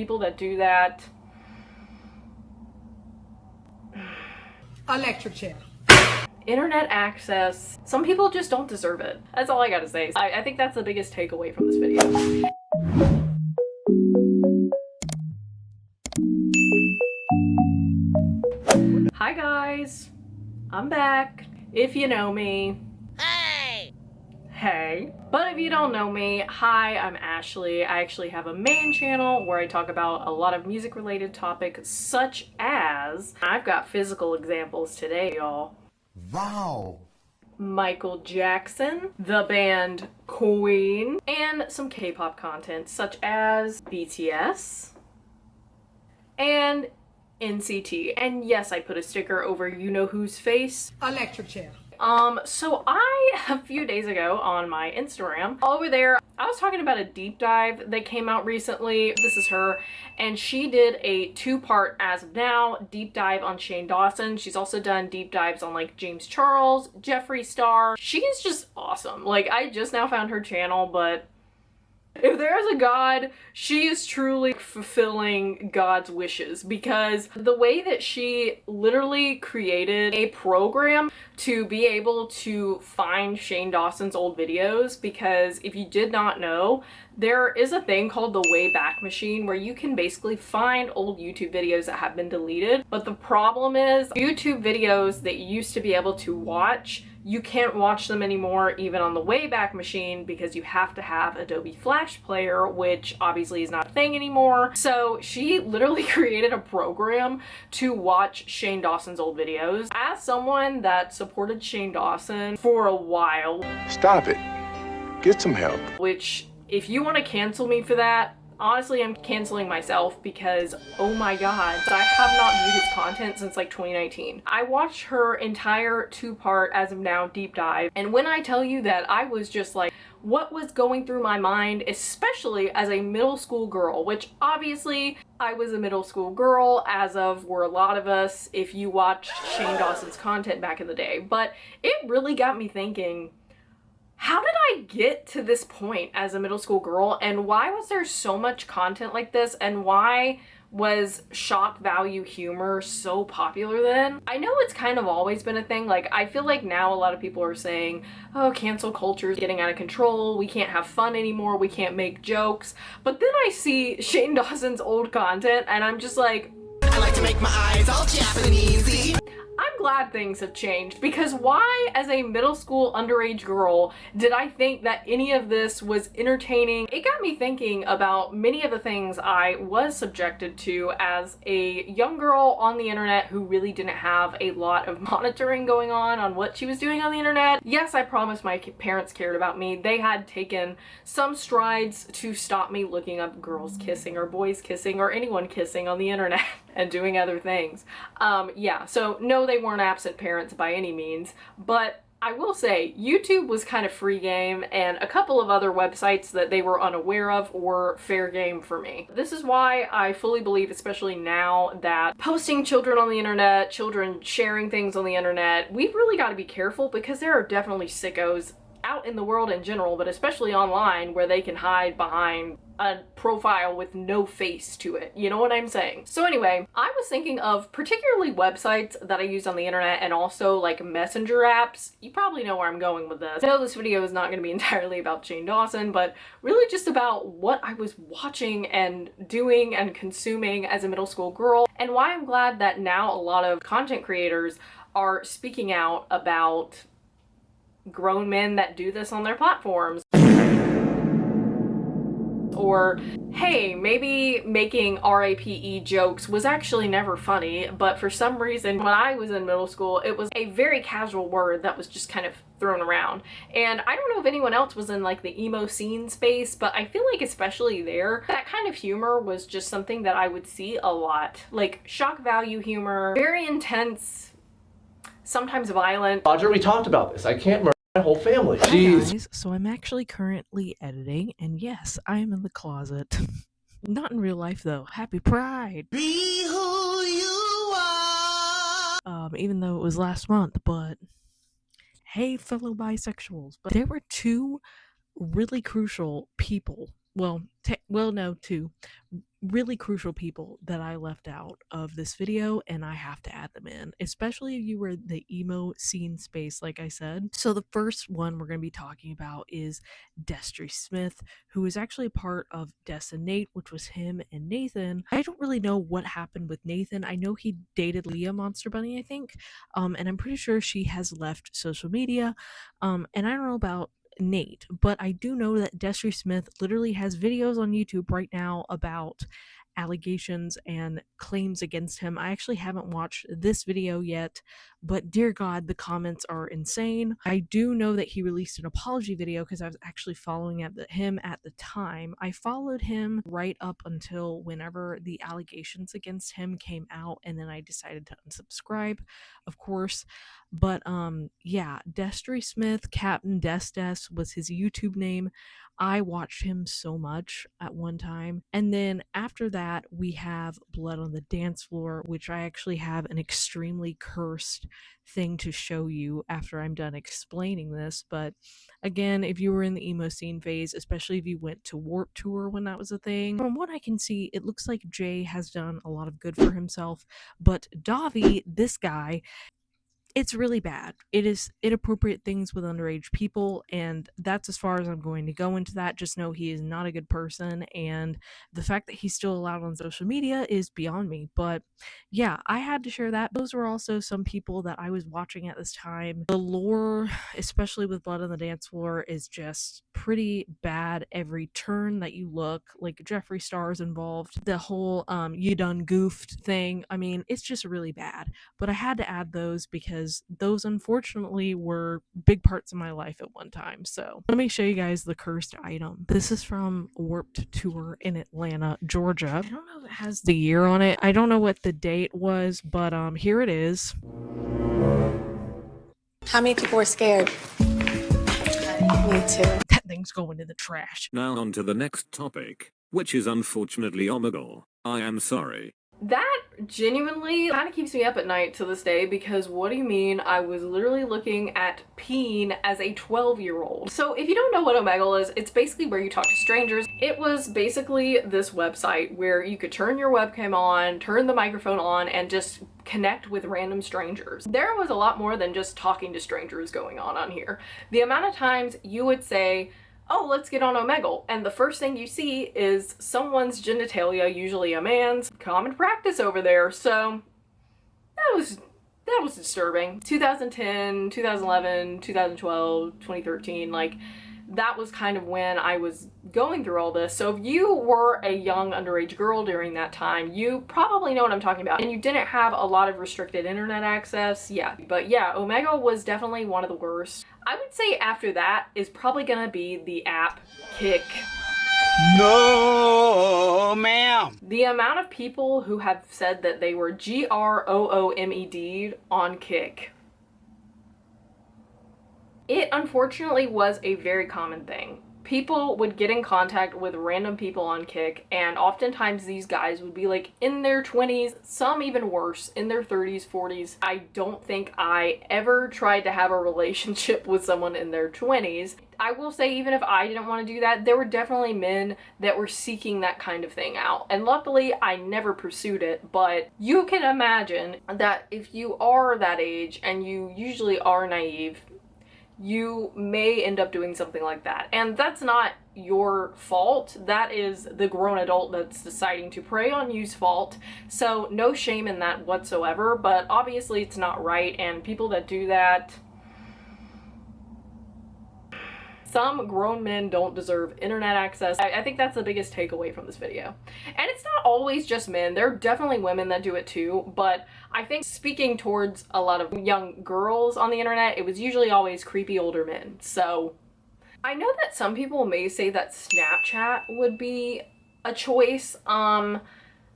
People that do that. Electric chair. Internet access. Some people just don't deserve it. That's all I gotta say. I think that's the biggest takeaway from this video. Hi guys, I'm back. If you know me. Hey. But if you don't know me, hi, I'm Ashley. I actually have a main channel where I talk about a lot of music related topics such as, I've got physical examples today, y'all. Wow. Michael Jackson, the band Queen, and some K-pop content such as BTS and NCT. And yes, I put a sticker over you know whose face. Electric chair. So a few days ago on my Instagram, over there, I was talking about a deep dive that came out recently. This is her, and she did a 2-part, as of now, deep dive on Shane Dawson. She's also done deep dives on like James Charles, Jeffree Star. She is just awesome. Like, I just now found her channel, but if there's a God, she is truly fulfilling God's wishes, because the way that she literally created a program to be able to find Shane Dawson's old videos, because if you did not know, there is a thing called the Wayback Machine where you can basically find old YouTube videos that have been deleted. But the problem is YouTube videos that you used to be able to watch, you can't watch them anymore even on the Wayback Machine because you have to have Adobe Flash Player, which obviously is not a thing anymore. So she literally created a program to watch Shane Dawson's old videos. As someone that supported Shane Dawson for a while, Stop it. Get some help. which if you want to cancel me for that, honestly, I'm canceling myself, because oh my god, I have not viewed his content since like 2019. I watched her entire 2-part, as of now, deep dive, and when I tell you that I was just like, what was going through my mind, especially as a middle school girl, which obviously I was a middle school girl, as of were a lot of us if you watched Shane Dawson's content back in the day. But it really got me thinking, how did I get to this point as a middle school girl, and why was there so much content like this, and why was shock value humor so popular then? I know it's kind of always been a thing. Like, I feel like now a lot of people are saying, oh, cancel culture is getting out of control, we can't have fun anymore, we can't make jokes. But then I see Shane Dawson's old content and I'm just like, I like to make my eyes all Japanesey. I'm glad things have changed, because why, as a middle school underage girl, did I think that any of this was entertaining? It got me thinking about many of the things I was subjected to as a young girl on the internet who really didn't have a lot of monitoring going on what she was doing on the internet. Yes, I promise my parents cared about me. They had taken some strides to stop me looking up girls kissing or boys kissing or anyone kissing on the internet and doing other things. Yeah, so no, they weren't absent parents by any means, but I will say YouTube was kind of free game, and a couple of other websites that they were unaware of were fair game for me. This is why I fully believe, especially now, that posting children on the internet, children sharing things on the internet, we've really got to be careful, because there are definitely sickos out in the world in general, but especially online, where they can hide behind a profile with no face to it. You know what I'm saying? So anyway, I was thinking of particularly websites that I use on the internet, and also like messenger apps. You probably know where I'm going with this. I know this video is not going to be entirely about Shane Dawson, but really just about what I was watching and doing and consuming as a middle school girl, and why I'm glad that now a lot of content creators are speaking out about grown men that do this on their platforms. Or, hey, maybe making RAPE jokes was actually never funny, but for some reason when I was in middle school, it was a very casual word that was just kind of thrown around. And I don't know if anyone else was in like the emo scene space, but I feel like especially there, that kind of humor was just something that I would see a lot. Like shock value humor, very intense, sometimes violent. Roger, we talked about this. I can't murder my whole family. Hi Jeez. guys, so I'm actually currently editing, and yes, I am in the closet. Not in real life though. Happy Pride! Be who you are. Even though it was last month, but hey fellow bisexuals. But there were two really crucial people no, two really crucial people that I left out of this video, and I have to add them in, especially if you were in the emo scene space, like I said. So the first one we're going to be talking about is Destry Smith, who is actually a part of Des and Nate, which was him and Nathan. I don't really know what happened with Nathan. I know he dated Leah Monster Bunny, I think, and I'm pretty sure she has left social media, and I don't know about Nate, but I do know that Destry Smith literally has videos on YouTube right now about allegations and claims against him. I actually haven't watched this video yet, but dear God, the comments are insane. I do know that he released an apology video because I was actually following him at the time. I followed him right up until whenever the allegations against him came out, and then I decided to unsubscribe, of course. But yeah, Destry Smith, Captain Des was his YouTube name. I watched him so much at one time. And then after that, we have Blood on the Dance Floor, which I actually have an extremely cursed thing to show you after I'm done explaining this. But again, if you were in the emo scene phase, especially if you went to Warped Tour when that was a thing, from what I can see, it looks like Jay has done a lot of good for himself. But Davi, this guy, it's really bad. It is inappropriate things with underage people, and that's as far as I'm going to go into that. Just know he is not a good person, and the fact that he's still allowed on social media is beyond me. But yeah, I had to share that. Those were also some people that I was watching at this time. The lore, especially with Blood on the Dance Floor, is just pretty bad every turn that you look. Like, Jeffree Star's involved. The whole you done goofed thing. I mean, it's just really bad. But I had to add those because those unfortunately were big parts of my life at one time. So let me show you guys the cursed item. This is from Warped Tour in Atlanta, Georgia. I don't know if it has the year on it. I don't know what the date was, but here it is. How many people were scared? Me too. That thing's going in the trash. Now on to the next topic, which is unfortunately Omegle. I am sorry. That genuinely kind of keeps me up at night to this day, because what do you mean? I was literally looking at peen as a 12-year-old. So if you don't know what Omegle is, it's basically where you talk to strangers. It was basically this website where you could turn your webcam on, turn the microphone on, and just connect with random strangers. There was a lot more than just talking to strangers going on here. The amount of times you would say, oh, let's get on Omegle, and the first thing you see is someone's genitalia, usually a man's. Common practice over there, so that was disturbing. 2010, 2011, 2012, 2013, like, that was kind of when I was going through all this. So if you were a young underage girl during that time, you probably know what I'm talking about. And you didn't have a lot of restricted internet access, yeah. But yeah, Omegle was definitely one of the worst. I would say after that is probably gonna be the app Kik. No, ma'am. The amount of people who have said that they were GROOMED on Kik. It unfortunately was a very common thing. People would get in contact with random people on Kik, and oftentimes these guys would be like in their 20s, some even worse, in their 30s, 40s. I don't think I ever tried to have a relationship with someone in their 20s. I will say, even if I didn't want to do that, there were definitely men that were seeking that kind of thing out. And luckily, I never pursued it, but you can imagine that if you are that age and you usually are naive, you may end up doing something like that. And that's not your fault. That is the grown adult that's deciding to prey on you's fault. So no shame in that whatsoever, but obviously it's not right, and people that do that, some grown men don't deserve internet access. I think that's the biggest takeaway from this video. And it's not always just men. There are definitely women that do it too, but I think speaking towards a lot of young girls on the internet, it was usually always creepy older men. So I know that some people may say that Snapchat would be a choice.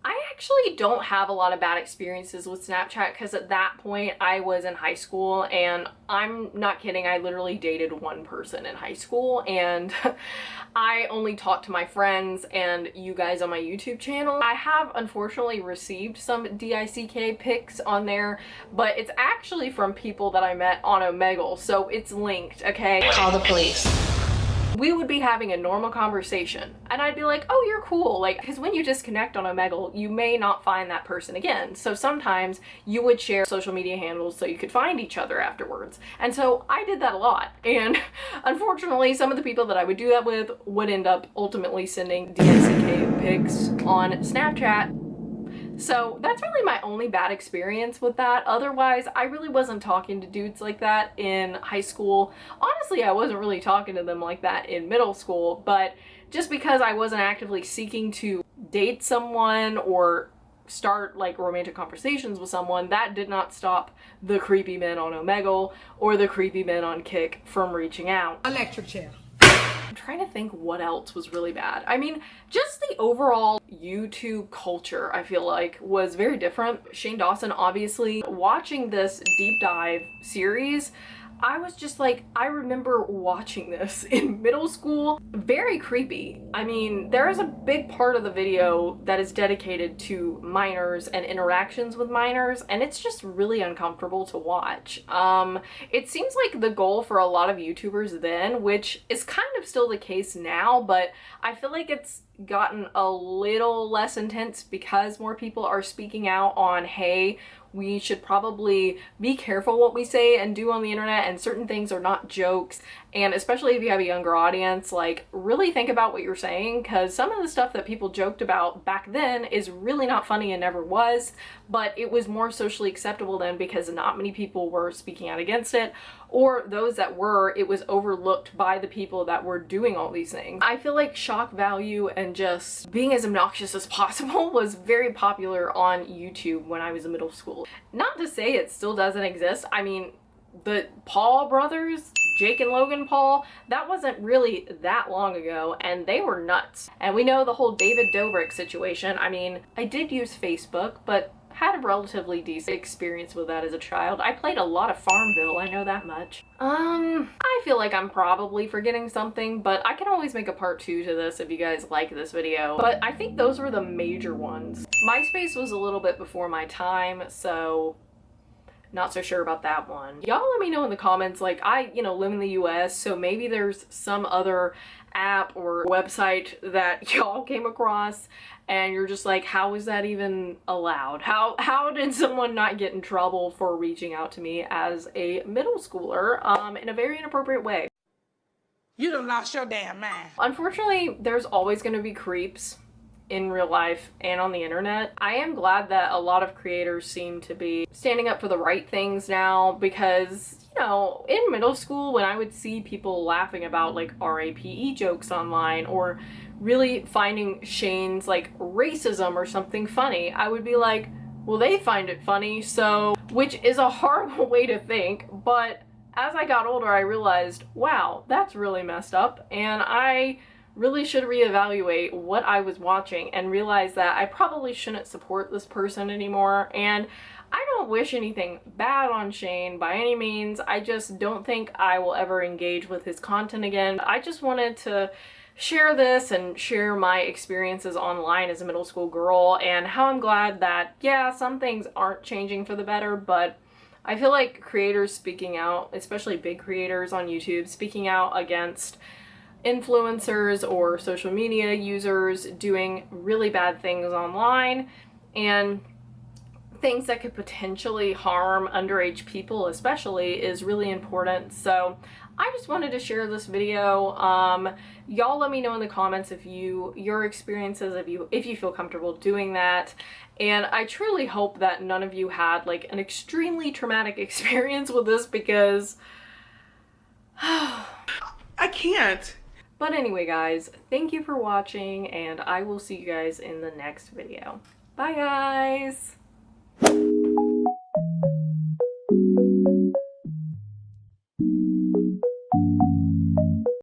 I actually don't have a lot of bad experiences with Snapchat, because at that point I was in high school, and I'm not kidding, I literally dated one person in high school, and I only talked to my friends and you guys on my YouTube channel. I have unfortunately received some DICK pics on there, but it's actually from people that I met on Omegle, so it's linked, okay? Call the police. we would be having a normal conversation and I'd be like, oh, you're cool. Like, because when you disconnect on Omegle, you may not find that person again. So sometimes you would share social media handles so you could find each other afterwards. And so I did that a lot. And unfortunately, some of the people that I would do that with would end up ultimately sending DICK pics on Snapchat. So that's really my only bad experience with that. Otherwise, I really wasn't talking to dudes like that in high school. Honestly, I wasn't really talking to them like that in middle school, but just because I wasn't actively seeking to date someone or start like romantic conversations with someone, that did not stop the creepy men on Omegle or the creepy men on Kik from reaching out. Electric chair. I'm trying to think what else was really bad. I mean, just the overall YouTube culture, I feel like, was very different. Shane Dawson, obviously, watching this deep dive series, I was just like, I remember watching this in middle school. Very creepy. I mean, there is a big part of the video that is dedicated to minors and interactions with minors, and it's just really uncomfortable to watch. It seems like the goal for a lot of YouTubers then, which is kind of still the case now, but I feel like it's gotten a little less intense because more people are speaking out on, hey, we should probably be careful what we say and do on the internet, and certain things are not jokes. And especially if you have a younger audience, like, really think about what you're saying, because some of the stuff that people joked about back then is really not funny and never was, but it was more socially acceptable then because not many people were speaking out against it, or those that were, it was overlooked by the people that were doing all these things. I feel like shock value and just being as obnoxious as possible was very popular on YouTube when I was in middle school. Not to say it still doesn't exist. I mean, the Paul brothers, Jake and Logan Paul, that wasn't really that long ago, and they were nuts. And we know the whole David Dobrik situation. I mean, I did use Facebook, but had a relatively decent experience with that as a child. I played a lot of Farmville, I know that much. I feel like I'm probably forgetting something, but I can always make a part 2 to this if you guys like this video. But I think those were the major ones. MySpace was a little bit before my time, so not so sure about that one. Y'all let me know in the comments, like, I, live in the US, so maybe there's some other app or website that y'all came across and you're just like, how is that even allowed? How did someone not get in trouble for reaching out to me as a middle schooler in a very inappropriate way? You done lost your damn mind. Unfortunately, there's always going to be creeps in real life and on the internet. I am glad that a lot of creators seem to be standing up for the right things now, because in middle school, when I would see people laughing about like RAPE jokes online or really finding Shane's like racism or something funny, I would be like, well, they find it funny, so, which is a horrible way to think. But as I got older, I realized, wow, that's really messed up, and I really should reevaluate what I was watching and realize that I probably shouldn't support this person anymore. And I don't wish anything bad on Shane by any means. I just don't think I will ever engage with his content again. I just wanted to share this and share my experiences online as a middle school girl, and how I'm glad that, yeah, some things aren't changing for the better, but I feel like creators speaking out, especially big creators on YouTube, speaking out against influencers or social media users doing really bad things online and things that could potentially harm underage people especially is really important. So I just wanted to share this video. Y'all let me know in the comments if your experiences, if you feel comfortable doing that. And I truly hope that none of you had like an extremely traumatic experience with this, because I can't. But anyway, guys, thank you for watching, and I will see you guys in the next video. Bye, guys!